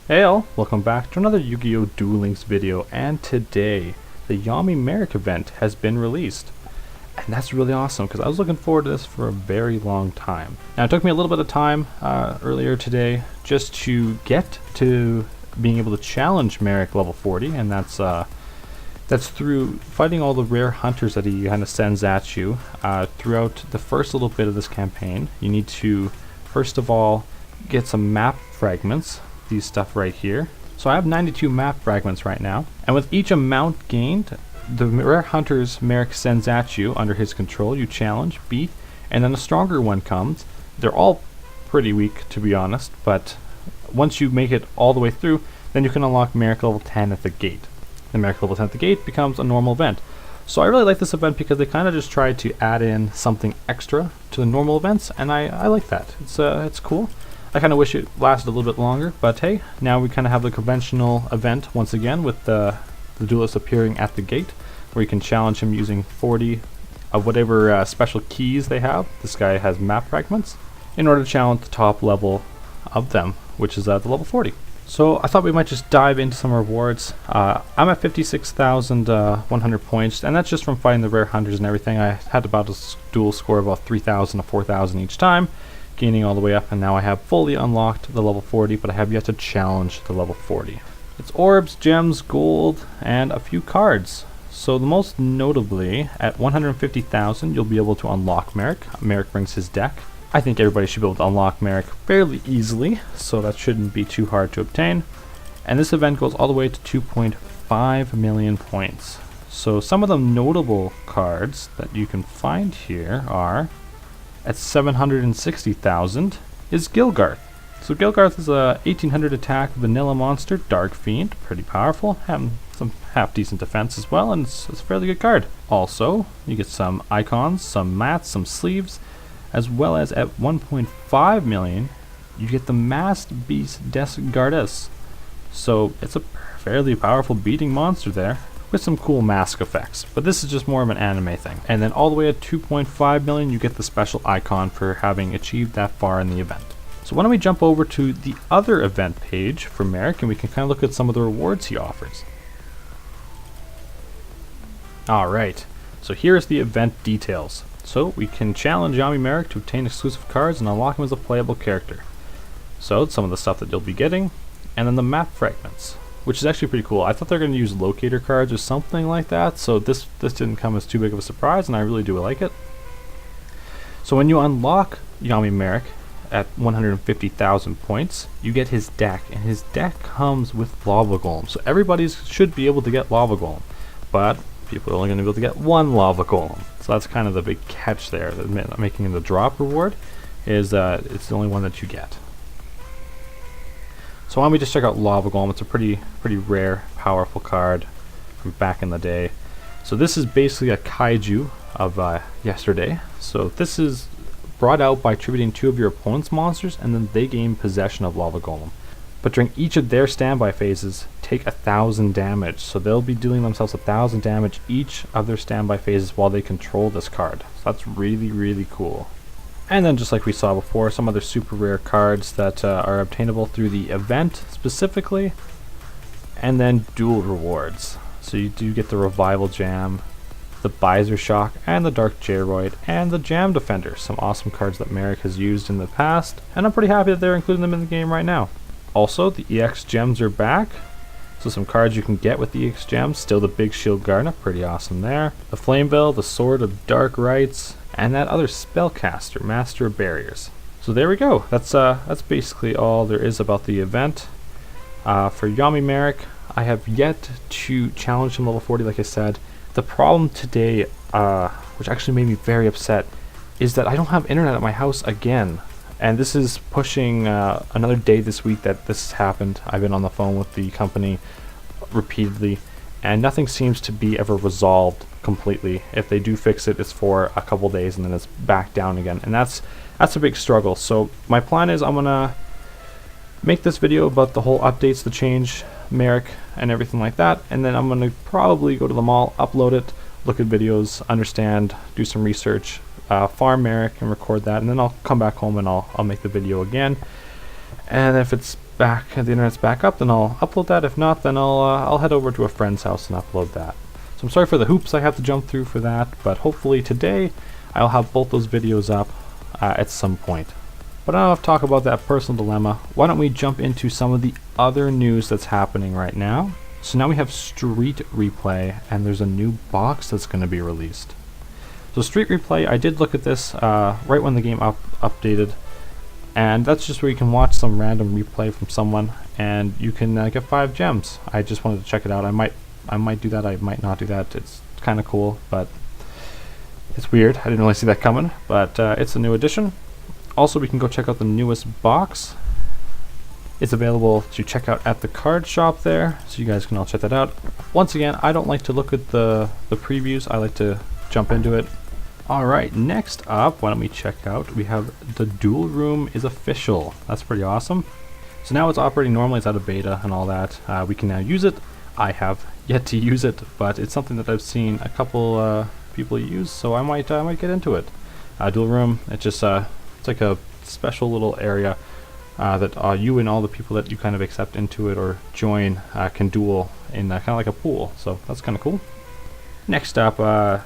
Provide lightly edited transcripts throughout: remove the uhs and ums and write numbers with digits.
Hey all, welcome back to another Yu-Gi-Oh! Duel Links video, and today the Yami Merrick event has been released. And that's really awesome because I was looking forward to this for a very long time. Now it took me a little bit of time earlier today just to get to being able to challenge Merrick level 40, and that's through fighting all the rare hunters that he kind of sends at you throughout the first little bit of this campaign. You need to first of all get some map fragments. These stuff right here. So I have 92 map fragments right now, and with each amount gained, the rare hunters Merrick sends at you under his control, you challenge, beat, and then a stronger one comes. They're all pretty weak, to be honest, but once you make it all the way through, then you can unlock Merrick level 10 at the gate. The Merrick level 10 at the gate becomes a normal event. So I really like this event because they kind of just tried to add in something extra to the normal events, and I like that. It's cool. I kind of wish it lasted a little bit longer, but hey, now we kind of have the conventional event once again with the duelist appearing at the gate, where you can challenge him using 40 of whatever special keys they have. This guy has map fragments in order to challenge the top level of them, which is the level 40. So I thought we might just dive into some rewards. I'm at 56,100 points, and that's just from fighting the rare hunters and everything. I had about a duel score of about 3,000 to 4,000 each time, gaining all the way up, and now I have fully unlocked the level 40, but I have yet to challenge the level 40. It's orbs, gems, gold, and a few cards. So the most notably, at 150,000 you'll be able to unlock Merrick. Merrick brings his deck. I think everybody should be able to unlock Merrick fairly easily, so that shouldn't be too hard to obtain. And this event goes all the way to 2.5 million points. So some of the notable cards that you can find here are, at 760,000 is Gilgarth. So Gilgarth is a 1800 attack vanilla monster, Dark Fiend, pretty powerful, having some half decent defense as well, and it's a fairly good card. Also, you get some icons, some mats, some sleeves, as well as at 1.5 million, you get the Masked Beast Desgardus. So it's a fairly powerful beating monster there, with some cool mask effects, but this is just more of an anime thing. And then all the way at 2.5 million, you get the special icon for having achieved that far in the event. So why don't we jump over to the other event page for Merrick, and we can kind of look at some of the rewards he offers. Alright, so here's the event details. So we can challenge Yami Merrick to obtain exclusive cards and unlock him as a playable character. So some of the stuff that you'll be getting, and then the map fragments, which is actually pretty cool. I thought they were going to use locator cards or something like that, so this didn't come as too big of a surprise, and I really do like it. So when you unlock Yami Merrick at 150,000 points, you get his deck, and his deck comes with Lava Golem. So everybody should be able to get Lava Golem, but people are only going to be able to get one Lava Golem. So that's kind of the big catch there, making it the drop reward, is it's the only one that you get. So why don't we just check out Lava Golem. It's a pretty rare, powerful card from back in the day. So this is basically a kaiju of yesterday. So this is brought out by attributing 2 of your opponent's monsters, and then they gain possession of Lava Golem. But during each of their standby phases, take 1,000 damage. So they'll be dealing themselves 1,000 damage each of their standby phases while they control this card. So that's really cool. And then just like we saw before, some other super rare cards that are obtainable through the event specifically, and then dual rewards. So you do get the Revival Jam, the Visor Shock, and the Dark Jaroid, and the Jam Defender, some awesome cards that Merrick has used in the past, and I'm pretty happy that they're including them in the game right now. Also, the EX Gems are back, so some cards you can get with the EX Gems. Still the Big Shield Garnet, pretty awesome there. The Flame Bell, the Sword of Dark Rites, and that other Spellcaster, Master of Barriers. So there we go. That's basically all there is about the event. For Yami Merrick, I have yet to challenge him level 40, like I said. The problem today, which actually made me very upset, is that I don't have internet at my house again. And this is pushing another day this week that this has happened. I've been on the phone with the company repeatedly, and nothing seems to be ever resolved completely. If they do fix it, it's for a couple days and then it's back down again, and that's a big struggle. So my plan is I'm gonna make this video about the whole updates, the change, Merrick, and everything like that, and then I'm gonna probably go to the mall, upload it, look at videos, understand, do some research, farm Merrick and record that, and then I'll come back home and I'll make the video again. And if it's the internet's back up, then I'll upload that. If not, then I'll head over to a friend's house and upload that. So I'm sorry for the hoops I have to jump through for that, but hopefully today I'll have both those videos up at some point. But I don't have to talk about that personal dilemma. Why don't we jump into some of the other news that's happening right now? So now we have Street Replay, and there's a new box that's going to be released. So Street Replay, I did look at this right when the game updated, and that's just where you can watch some random replay from someone, and you can get 5 gems. I just wanted to check it out. I might do that. I might not do that. It's kind of cool, but it's weird. I didn't really see that coming, but it's a new addition. Also, we can go check out the newest box. It's available to check out at the card shop there, so you guys can all check that out. Once again, I don't like to look at the previews. I like to jump into it. Alright, next up, why don't we check out, we have the Duel Room is official. That's pretty awesome. So now it's operating normally, it's out of beta and all that. We can now use it. I have yet to use it, but it's something that I've seen a couple people use, so I might get into it. Duel Room, it's just it's like a special little area that you and all the people that you kind of accept into it or join can duel in kind of like a pool, so that's kind of cool. Next up,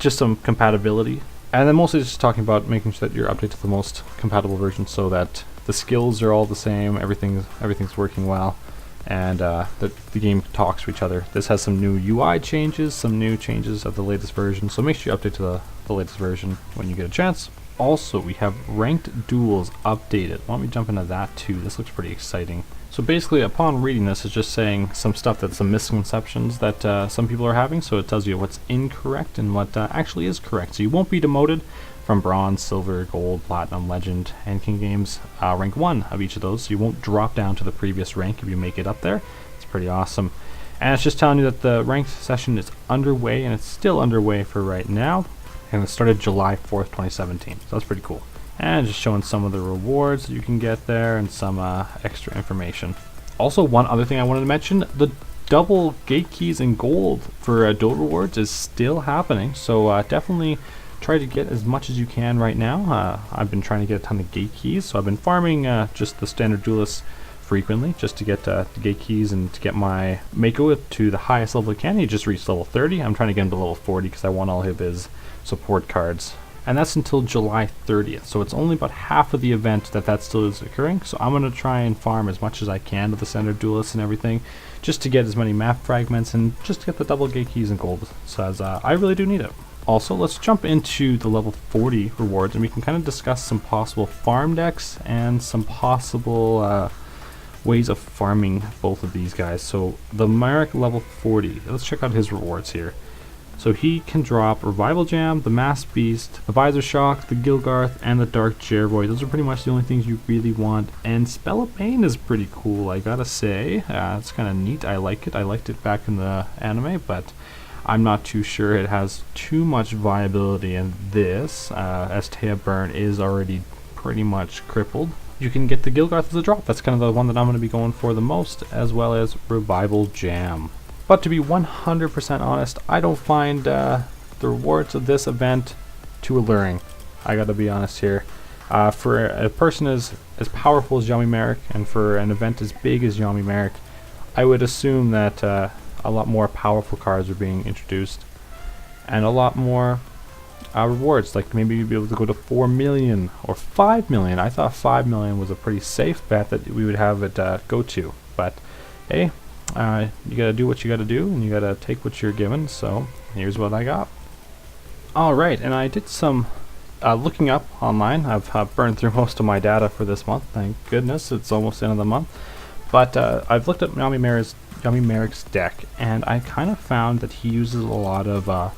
just some compatibility, and then mostly just talking about making sure that you're updated to the most compatible version so that the skills are all the same, everything's working well, and that the game talks to each other. This has some new UI changes, some new changes of the latest version, so make sure you update to the latest version when you get a chance. Also, we have ranked duels updated. Why don't we jump into that too? This looks pretty exciting. So basically, upon reading this, it's just saying some stuff that's some misconceptions that some people are having. So it tells you what's incorrect and what actually is correct. So you won't be demoted from bronze, silver, gold, platinum, legend, and king games. Rank 1 of each of those. So you won't drop down to the previous rank if you make it up there. It's pretty awesome. And it's just telling you that the ranked session is underway, and it's still underway for right now. And it started July 4th, 2017. So that's pretty cool. And just showing some of the rewards that you can get there and some extra information. Also, one other thing I wanted to mention, the double gate keys in gold for duel rewards is still happening. So definitely try to get as much as you can right now. I've been trying to get a ton of gate keys, so I've been farming just the standard duelists frequently just to get the gate keys and to get my Mako to the highest level I can. He just reached level 30. I'm trying to get him to level 40 because I want all of his support cards. And that's until July 30th, so it's only about half of the event that still is occurring. So I'm going to try and farm as much as I can to the standard duelists and everything, just to get as many map fragments and just to get the double gate keys and gold, so as I really do need it. Also, let's jump into the level 40 rewards, and we can kind of discuss some possible farm decks and some possible ways of farming both of these guys. So the Merrick level 40, let's check out his rewards here. So he can drop Revival Jam, the Mass Beast, the Visor Shock, the Gilgarth, and the Dark Jervoy. Those are pretty much the only things you really want. And Spell of Pain is pretty cool, I gotta say. It's kind of neat. I like it. I liked it back in the anime, but I'm not too sure it has too much viability in this, as Taya Burn is already pretty much crippled. You can get the Gilgarth as a drop. That's kind of the one that I'm going to be going for the most, as well as Revival Jam. But to be 100% honest, I don't find the rewards of this event too alluring. I gotta be honest here. For a person as powerful as Yomi Merrick, and for an event as big as Yomi Merrick, I would assume that a lot more powerful cards are being introduced, and a lot more rewards. Like maybe you'd be able to go to 4 million or 5 million. I thought 5 million was a pretty safe bet that we would have it go to. But hey, you gotta do what you gotta do, and you gotta take what you're given. So here's what I got. Alright, and I did some looking up online. I've burned through most of my data for this month, thank goodness. It's almost the end of the month. But I've looked at Yomi Merrick's deck, and I kind of found that he uses a lot of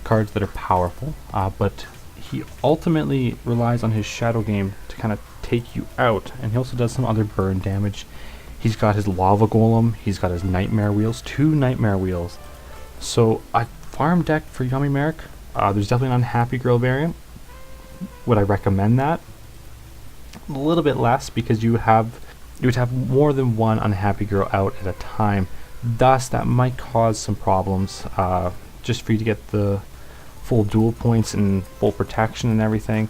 cards that are powerful, but he ultimately relies on his Shadow Game to kind of take you out, and he also does some other burn damage. He's got his Lava Golem, he's got his Nightmare Wheels, 2 Nightmare Wheels. So a farm deck for Yomi Merrick, there's definitely an Unhappy Girl variant. Would I recommend that? A little bit less, because you would have more than one Unhappy Girl out at a time. Thus, that might cause some problems just for you to get the full duel points and full protection and everything.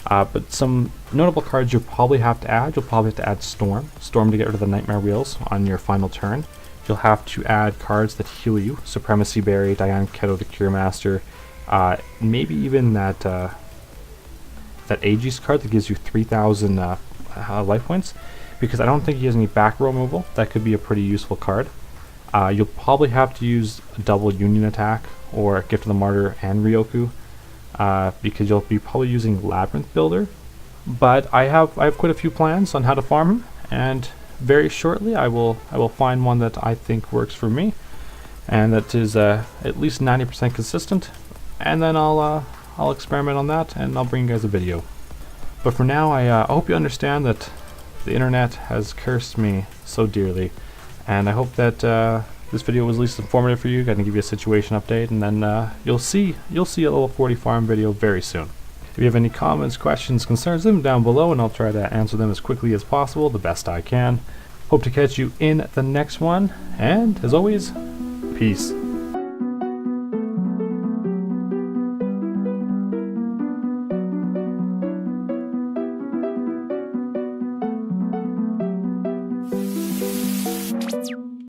But some notable cards you'll probably have to add. You'll probably have to add Storm. Storm to get rid of the Nightmare Wheels on your final turn. You'll have to add cards that heal you. Supremacy Berry, Diane Keto, the Cure Master. Maybe even that Aegis card that gives you 3,000 life points. Because I don't think he has any back row removal. That could be a pretty useful card. You'll probably have to use a double Union attack or Gift of the Martyr and Ryoku. Because you'll be probably using Labyrinth Builder. But I have quite a few plans on how to farm him, and very shortly I will find one that I think works for me, and that is at least 90% consistent, and then I'll experiment on that and I'll bring you guys a video. But for now, I hope you understand that the internet has cursed me so dearly, and I hope that this video was at least informative for you. I'm going to give you a situation update, and then you'll see a level 40 farm video very soon. If you have any comments, questions, concerns, leave them down below and I'll try to answer them as quickly as possible, the best I can. Hope to catch you in the next one, and as always, peace.